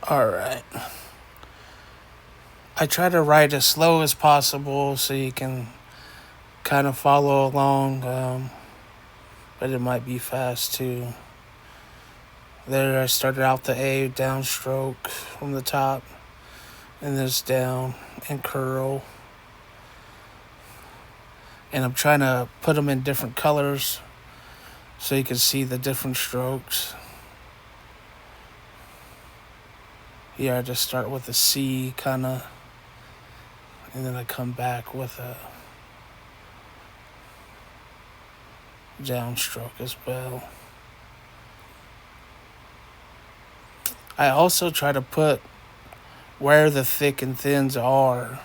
Alright. I try to write as slow as possible so you can kind of follow along, but it might be fast too. There, I started out the A downstroke from the top, and this down and curl. And I'm trying to put them in different colors so you can see the different strokes. Here, I just start with a C kind of, and then I come back with a downstroke as well. I also try to put where the thick and thins are.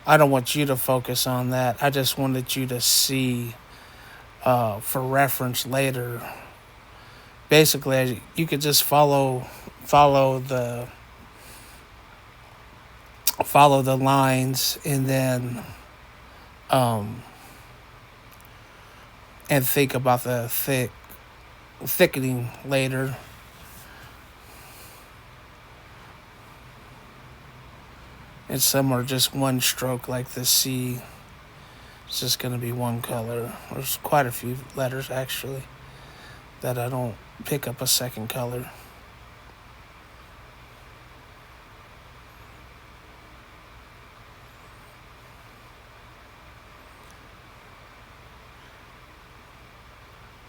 I don't want you to focus on that. I just wanted you to see for reference later. Basically, you could just follow the follow the lines and then and think about the thickening later. And some are just one stroke, like the C. It's just going to be one color. There's quite a few letters, actually, that I don't pick up a second color.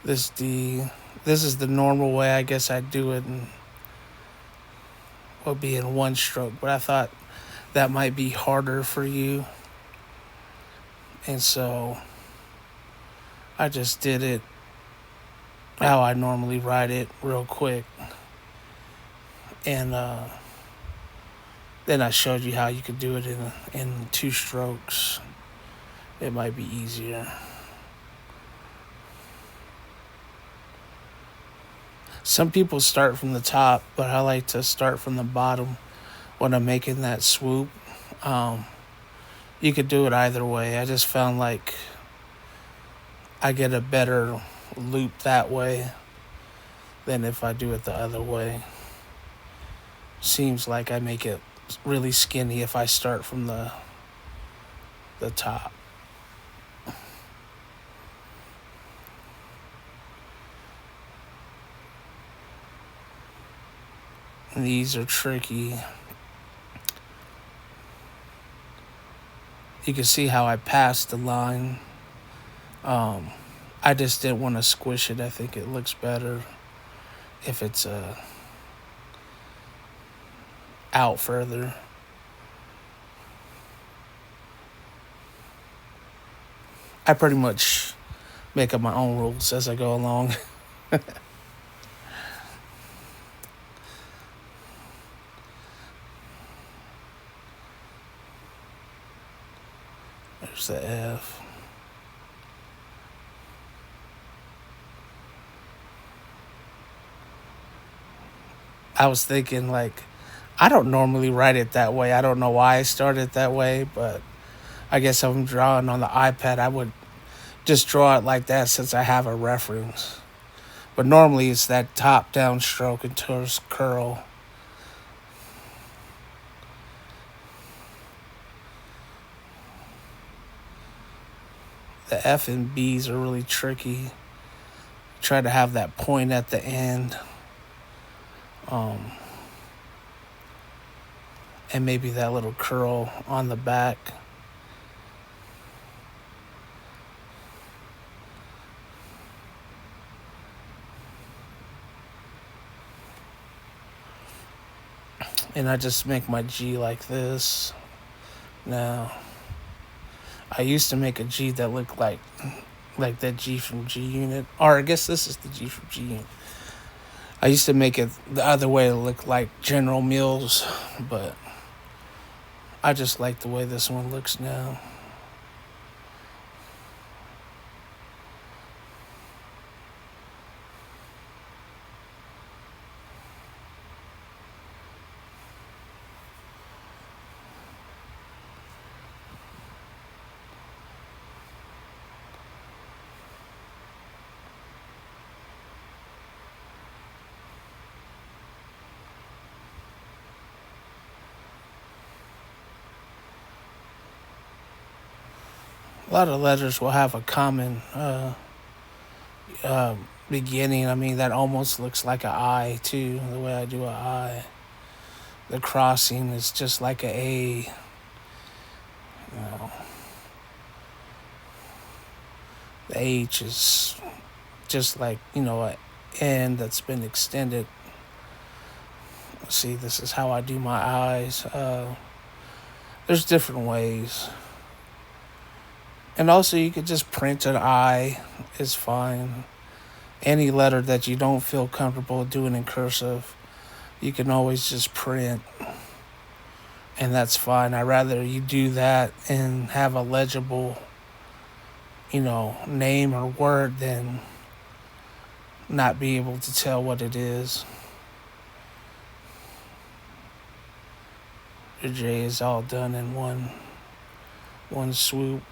This D, this is the normal way I guess I'd do it, and would be in one stroke. But I thought that might be harder for you, and so I just did it how I normally write it, real quick, and then I showed you how you could do it in two strokes. It might be easier. Some people start from the top, but I like to start from the bottom when I'm making that swoop. You could do it either way. I just found like I get a better loop that way than if I do it the other way. Seems like I make it really skinny if I start from the top. And these are tricky. You can see how I passed the line. I just didn't want to squish it. I think it looks better if it's out further. I pretty much make up my own rules as I go along. There's the F. I was thinking, like, I don't normally write it that way. I don't know why I started that way, but I guess if I'm drawing on the iPad, I would just draw it like that since I have a reference. But normally it's that top down stroke and towards curl. The F and B's are really tricky. Try to have that point at the end. And maybe that little curl on the back. And I just make my G like this. Now, I used to make a G that looked like that G from G Unit. Or I guess this is the G from G Unit. I used to make it the other way to look like General Mills, but I just like the way this one looks now. A lot of letters will have a common beginning. I mean, that almost looks like an I too. The way I do an I, the crossing is just like an A. You know, the H is just like an N that's been extended. See, this is how I do my I's. There's different ways. And also, you could just print an I, is fine. Any letter that you don't feel comfortable doing in cursive, you can always just print, and that's fine. I'd rather you do that and have a legible, name or word than not be able to tell what it is. The J is all done in one swoop.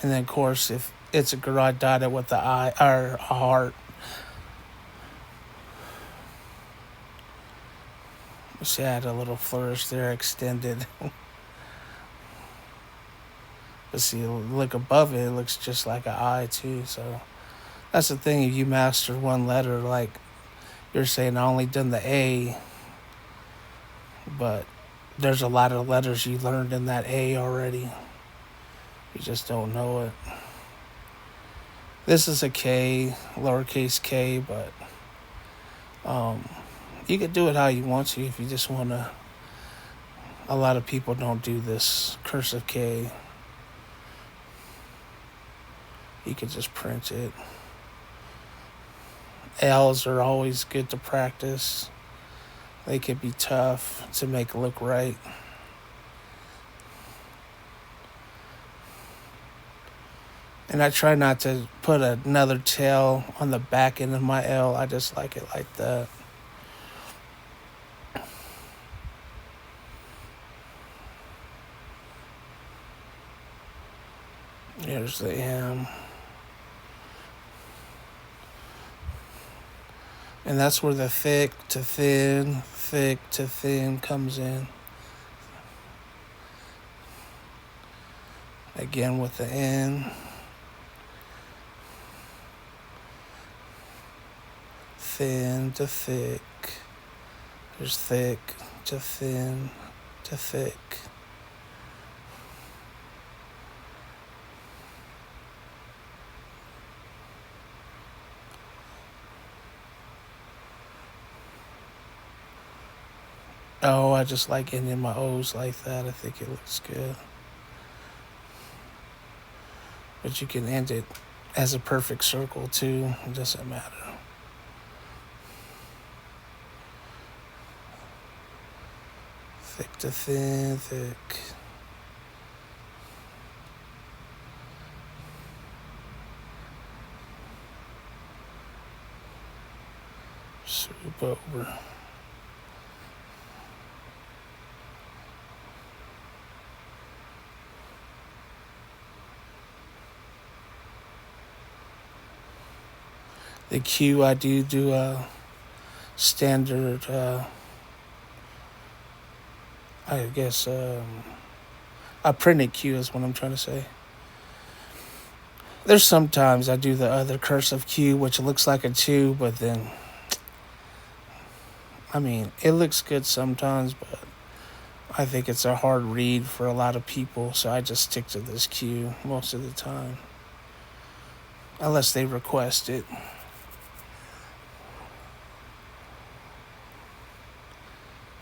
And then, of course, if it's a garage dotted with the I or a heart, see, I had a little flourish there, extended. But see, look above it, it looks just like an I too. So that's the thing. If you master one letter, like you're saying, I only done the A, but there's a lot of letters you learned in that A already. You just don't know it. This is a K, lowercase k, but you could do it how you want to if you just want to. A lot of people don't do this cursive K. You could just print it. L's are always good to practice. They could be tough to make look right. And I try not to put another tail on the back end of my L. I just like it like that. Here's the M. And that's where the thick to thin comes in. Again with the N. Thin to thick. There's thick to thin to thick. Oh, I just like ending my O's like that. I think it looks good. But you can end it as a perfect circle too. It doesn't matter. Thick to thin, thick. Swoop over. The Q, I do a standard, I guess, a printed Q is what I'm trying to say. There's sometimes I do the other cursive Q, which looks like a 2, but then, I mean, it looks good sometimes, but I think it's a hard read for a lot of people, so I just stick to this Q most of the time. Unless they request it.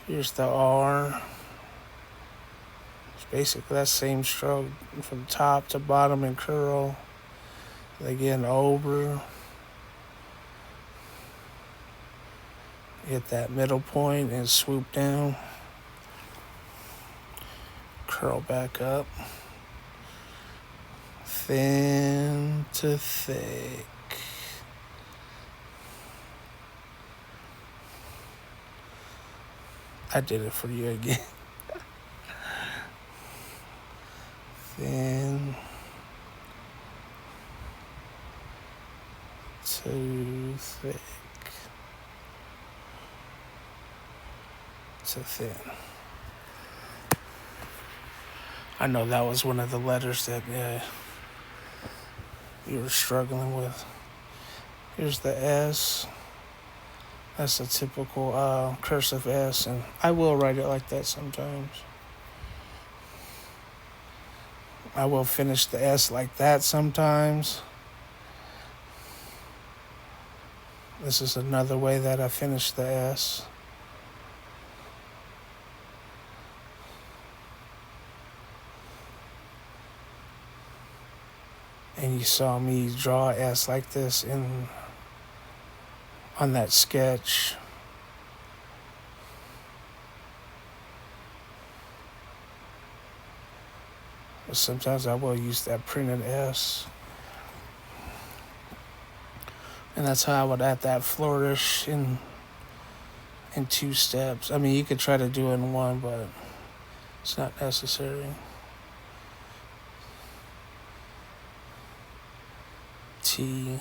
Here's the R. It's basically that same stroke from top to bottom and curl. Again, over. Hit that middle point and swoop down. Curl back up. Thin to thick. I did it for you again. Thin to thick to thin. I know that was one of the letters that you were struggling with. Here's the S. That's a typical cursive S, and I will write it like that sometimes. I will finish the S like that sometimes. This is another way that I finish the S. And you saw me draw S like this on that sketch. But sometimes I will use that printed S. And that's how I would add that flourish in 2 steps. I mean, you could try to do it in one, but it's not necessary. T.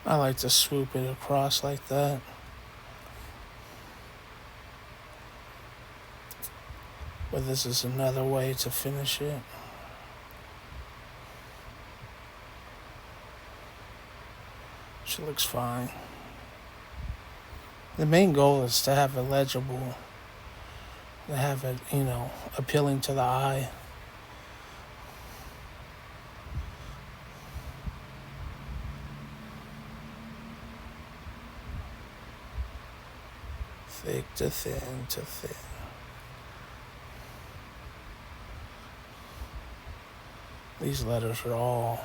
I like to swoop it across like that. But this is another way to finish it. Which looks fine. The main goal is to have it legible, to have it, appealing to the eye. Thick to thin to thin. These letters are all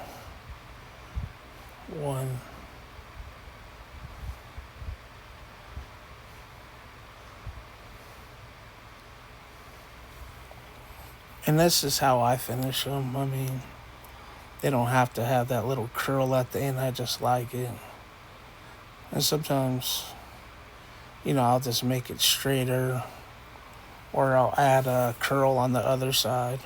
one. And this is how I finish them. I mean, they don't have to have that little curl at the end. I just like it. And sometimes, I'll just make it straighter, or I'll add a curl on the other side.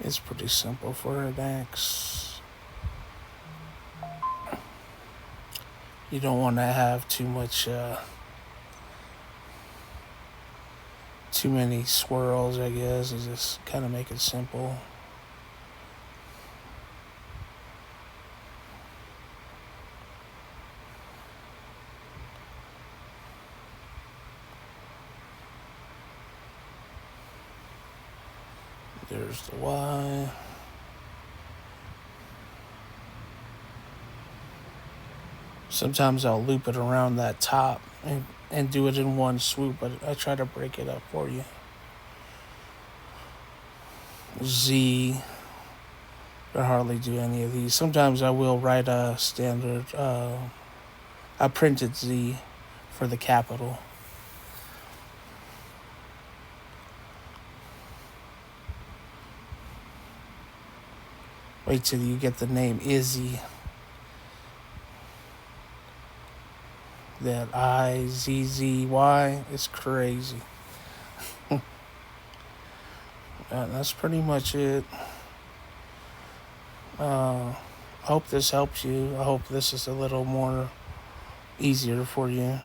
It's pretty simple for an X. You don't want to have too many swirls, I guess. You just kind of make it simple. There's the Y. Sometimes I'll loop it around that top and do it in one swoop, but I try to break it up for you. Z. I hardly do any of these. Sometimes I will write a standard, a printed Z for the capital. Wait till you get the name Izzy. That IZZY is crazy. That's pretty much it. I hope this helps you. I hope this is a little more easier for you.